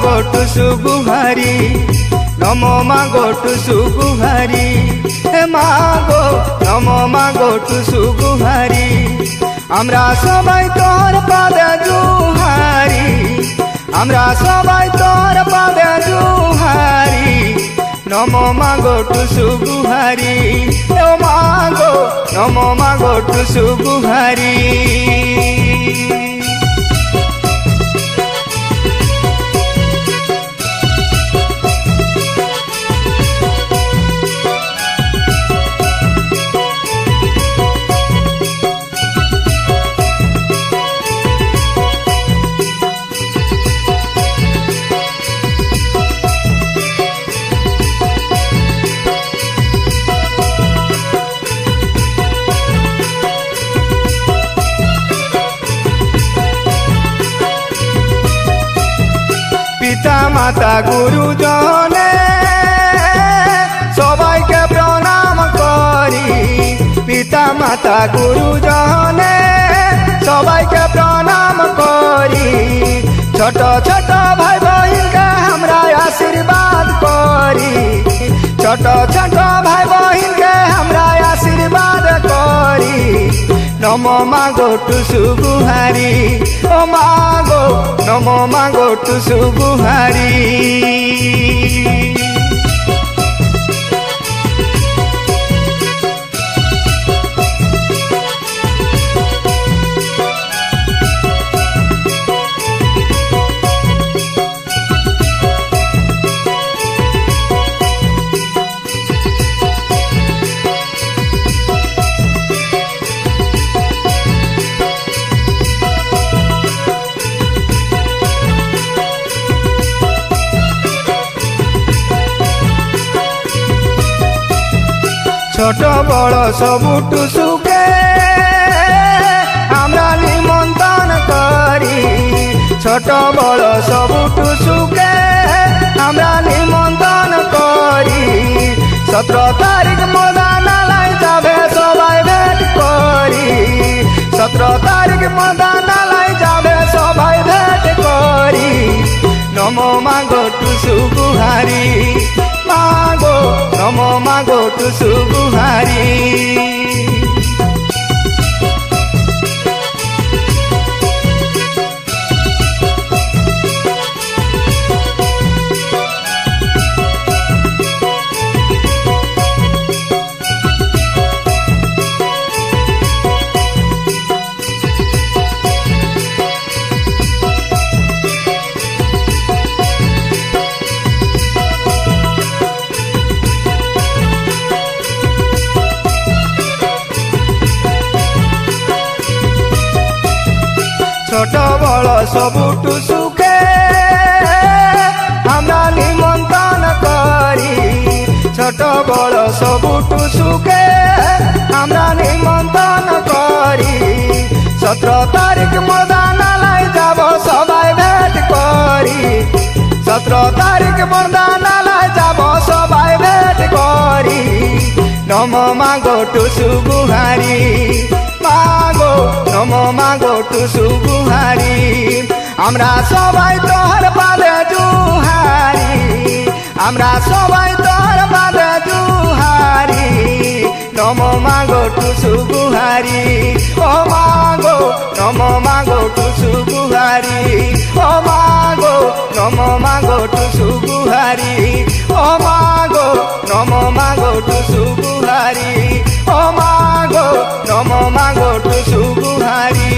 মাগো টুসু গুহারি, নমো মাগো টুসু গুহারি, হে মাগো নমো মাগো টুসু গুহারি। আমরা সবাই তোর পাদে জুহারি, আমরা সবাই তোর পাদে জুহারি, নমো মাগো টুসু গুহারি, ও মাগো নমো মাগো টুসু গুহারি। পিতা মাতা গুরুজনে সবাইকে প্রণাম করি, পিতা মাতা গুরুজনে সবাইকে প্রণাম করি। ছোট ছোট ভাই বহিনকে আমরা আশীর্বাদ করি, ছোট ছোট ভাই বহিনকে আমরা আশীর্বাদ করি। নমো মাগো টুসু গুহারি, ও মাগো নমো মাগো টুসু গুহারি। ছোট বড় সবুটু সুখে আমরা নিমন্ত্রণ করি, ছোট বড় সবুটু সুখে আমরা নিমন্ত্রণ করি। 17 তারিখ মদানালয় যাবে সবাই ভেট করি, 17 তারিখ মদানালয় যাবে সবাই ভেট করি। নমো মাগো টুসু গুহারি, মাগো নমো মাগো টুসু গুহারি। ছোট বড় সবুটু সুখে আমরা নিমন্ত্রণ করি, ছোট বড় সবুটু সুখে আমরা নিমন্ত্রণ করি। 17 তারিখ মদানালয় যাব সবাই ভেট করি, 17 তারিখ মদানালয় যাব সবাই ভেট করি। নমো মাগো টুসু গুহারি, মাগো নমো মাগো টুসু গুহারি। আমরা সবাই তোর পাদে জুহারি, আমরা সবাই তোর পাদে জুহারি। নমো মাগো টুসু গুহারি, ও মাগো নমো মাগো টুসু গুহারি, ও মাগো নমো মাগো টুসু গুহারি, ও মাগো নমো মাগো টুসু গুহারি, ও মাগো নমো মাগো টুসু গুহারি।